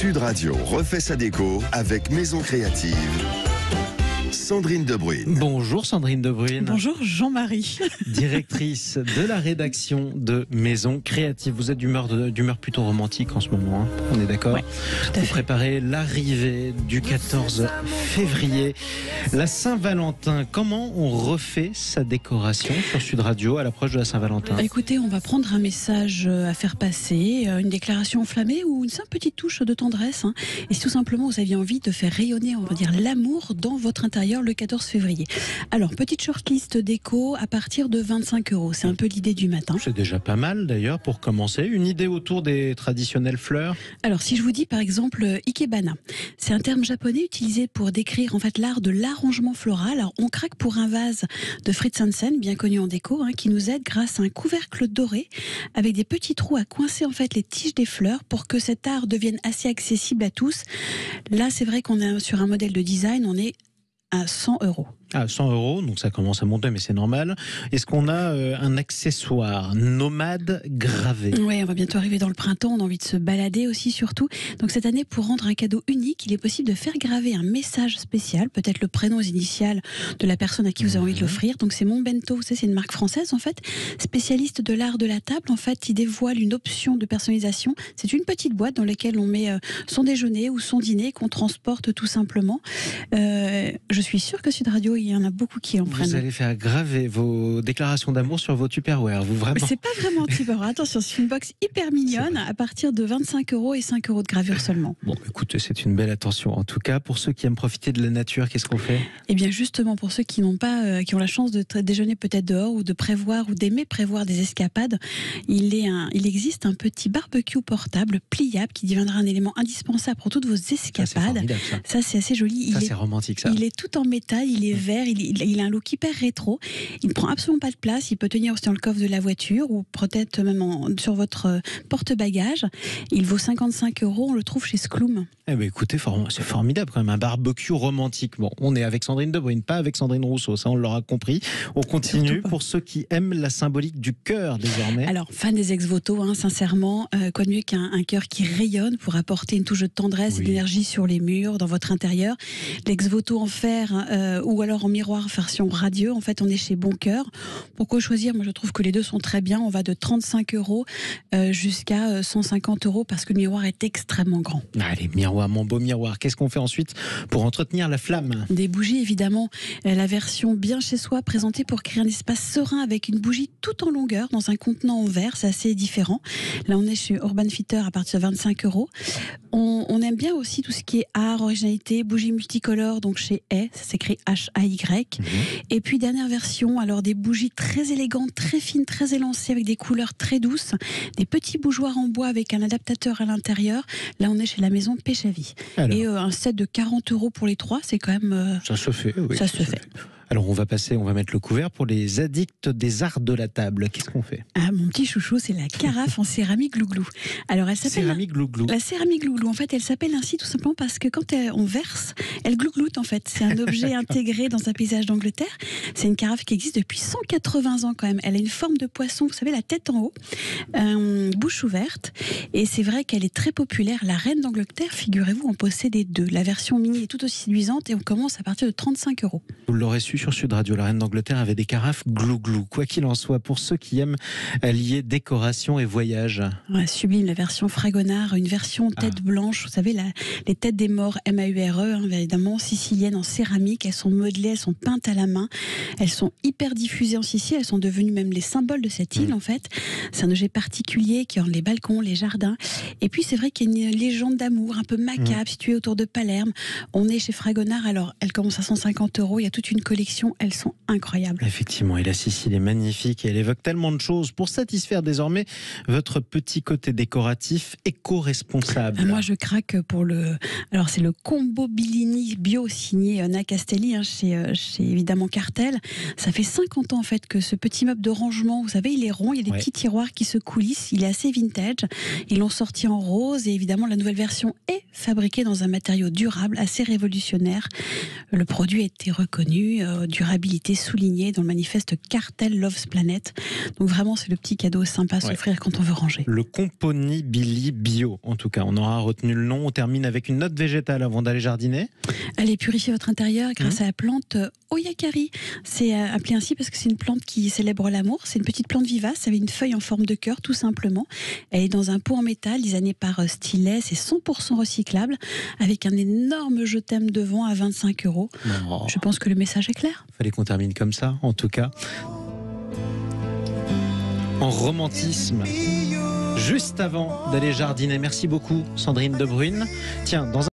Sud Radio refait sa déco avec Maison Créative. Sandrine Debruyne. Bonjour Sandrine Debruyne. Bonjour Jean-Marie. Directrice de la rédaction de Maison Créative. Vous êtes d'humeur plutôt romantique en ce moment, hein, on est d'accord? Oui, tout à Vous fait. préparez l'arrivée du 14 février, la Saint-Valentin. Comment on refait sa décoration sur Sud Radio à l'approche de la Saint-Valentin? Écoutez, on va prendre un message à faire passer, une déclaration enflammée ou une simple petite touche de tendresse. Et si tout simplement vous aviez envie de faire rayonner, on va dire, l'amour dans votre intérieur le 14 février. Alors, petite shortlist déco à partir de 25 €. C'est un peu l'idée du matin. C'est déjà pas mal d'ailleurs pour commencer. Une idée autour des traditionnelles fleurs? Alors, si je vous dis par exemple ikebana, c'est un terme japonais utilisé pour décrire en fait l'art de l'arrangement floral. Alors, on craque pour un vase de Fritz Hansen, bien connu en déco, qui nous aide grâce à un couvercle doré avec des petits trous à coincer en fait les tiges des fleurs pour que cet art devienne assez accessible à tous. Là, c'est vrai qu'on est sur un modèle de design, on est à 100 €. Ah, 100 €, donc ça commence à monter, mais c'est normal. Est-ce qu'on a un accessoire nomade gravé? Oui, on va bientôt arriver dans le printemps, on a envie de se balader aussi surtout. Donc cette année, pour rendre un cadeau unique, il est possible de faire graver un message spécial, peut-être le prénom initial de la personne à qui vous avez envie de l'offrir. Donc c'est Mon Bento, c'est une marque française en fait, spécialiste de l'art de la table. En fait, il dévoile une option de personnalisation. C'est une petite boîte dans laquelle on met son déjeuner ou son dîner qu'on transporte tout simplement. Je suis sûre que Sud Radio, il y en a beaucoup qui en prennent. Vous allez faire graver vos déclarations d'amour sur vos Tupperware, vous vraiment? C'est pas vraiment Tupperware. Attention, c'est une box hyper mignonne à partir de 25 € et 5 € de gravure seulement. Bon, écoutez, c'est une belle attention. En tout cas, pour ceux qui aiment profiter de la nature, qu'est-ce qu'on fait? Eh bien, justement, pour ceux qui n'ont pas, qui ont la chance de déjeuner peut-être dehors ou de prévoir ou d'aimer prévoir des escapades, il existe un petit barbecue portable pliable qui deviendra un élément indispensable pour toutes vos Ça, c'est escapades. formidable, ça. Ça, c'est assez joli. Ça, c'est romantique, ça. Il est tout en métal, il est vert, il a un look hyper rétro. Il ne prend absolument pas de place. Il peut tenir aussi dans le coffre de la voiture ou peut-être même sur votre porte-bagages. Il vaut 55 €. On le trouve chez Skloum. Eh ben, écoutez, c'est formidable quand même, un barbecue romantique. Bon, on est avec Sandrine Debruyne, pas avec Sandrine Rousseau, ça on l'aura compris. On continue pour ceux qui aiment la symbolique du cœur désormais. Alors, fan des ex-voto, sincèrement, quoi de mieux qu'un cœur qui rayonne pour apporter une touche de tendresse et d'énergie sur les murs, dans votre intérieur. L'ex-voto en fer ou alors en miroir version radieux, en fait, on est chez Bon Cœur. Pourquoi choisir? Moi, je trouve que les deux sont très bien. On va de 35 € jusqu'à 150 € parce que le miroir est extrêmement grand. Allez, miroir, mon beau miroir. Qu'est-ce qu'on fait ensuite pour entretenir la flamme? Des bougies, évidemment. La version bien chez soi, présentée pour créer un espace serein avec une bougie tout en longueur dans un contenant en verre. C'est assez différent. Là, on est chez Urban Fitter à partir de 25 €. On aime bien aussi tout ce qui est art, originalité, bougies multicolores, donc chez Hay, ça s'écrit H-A-Y. Et puis, dernière version, alors des bougies très élégantes, très fines, très élancées, avec des couleurs très douces, des petits bougeoirs en bois avec un adaptateur à l'intérieur. Là, on est chez la maison Péchavy. Alors. Et un set de 40 € pour les trois, c'est quand même... Ça se fait, oui. Ça se fait. Alors on va mettre le couvert pour les addicts des arts de la table. Qu'est-ce qu'on fait? Ah, mon petit chouchou, c'est la carafe en céramique glouglou. Alors, elle s'appelle... Céramique glouglou. La céramique glouglou, en fait, elle s'appelle ainsi tout simplement parce que quand on verse, elle glougloute en fait. C'est un objet intégré dans un paysage d'Angleterre. C'est une carafe qui existe depuis 180 ans quand même. Elle a une forme de poisson, vous savez, la tête en haut, bouche ouverte. Et c'est vrai qu'elle est très populaire. La reine d'Angleterre, figurez-vous, en possédait deux. La version mini est tout aussi séduisante et on commence à partir de 35 €. Vous l'aurez su sur Sud Radio, la reine d'Angleterre avait des carafes glouglou. Quoi qu'il en soit, pour ceux qui aiment allier décoration et voyage. Ouais, sublime, la version Fragonard, une version tête blanche, vous savez, les têtes des morts MAURE, évidemment, siciliennes en céramique, elles sont modelées, elles sont peintes à la main, elles sont hyper diffusées en Sicile, elles sont devenues même les symboles de cette île en fait. C'est un objet particulier qui orne les balcons, les jardins. Et puis c'est vrai qu'il y a une légende d'amour un peu macabre située autour de Palerme. On est chez Fragonard, alors elle commence à 150 €, il y a toute une collection, elles sont incroyables. Effectivement, et la Sicile est magnifique et elle évoque tellement de choses pour satisfaire désormais votre petit côté décoratif éco-responsable. Moi, je craque pour alors c'est le combo Billini bio signé Anna Castelli chez évidemment Cartel. Ça fait 50 ans en fait que ce petit meuble de rangement, vous savez, il est rond, il y a des petits tiroirs qui se coulissent, il est assez vintage. Ils l'ont sorti en rose et évidemment la nouvelle version est fabriqué dans un matériau durable assez révolutionnaire. Le produit a été reconnu, durabilité soulignée dans le manifeste Cartel Loves Planet. Donc vraiment, c'est le petit cadeau sympa à s'offrir quand on veut ranger. Le Compagnie Billy Bio, en tout cas. On aura retenu le nom. On termine avec une note végétale avant d'aller jardiner. Allez purifier votre intérieur grâce à la plante Oyakari. C'est appelé ainsi parce que c'est une plante qui célèbre l'amour. C'est une petite plante vivace avec une feuille en forme de cœur, tout simplement. Elle est dans un pot en métal designé par Stylet. C'est 100% recyclable avec un énorme je t'aime devant à 25 €. Oh. Je pense que le message est clair. Fallait qu'on termine comme ça, en tout cas. En romantisme. Juste avant d'aller jardiner. Merci beaucoup, Sandrine Debrune. Tiens, dans un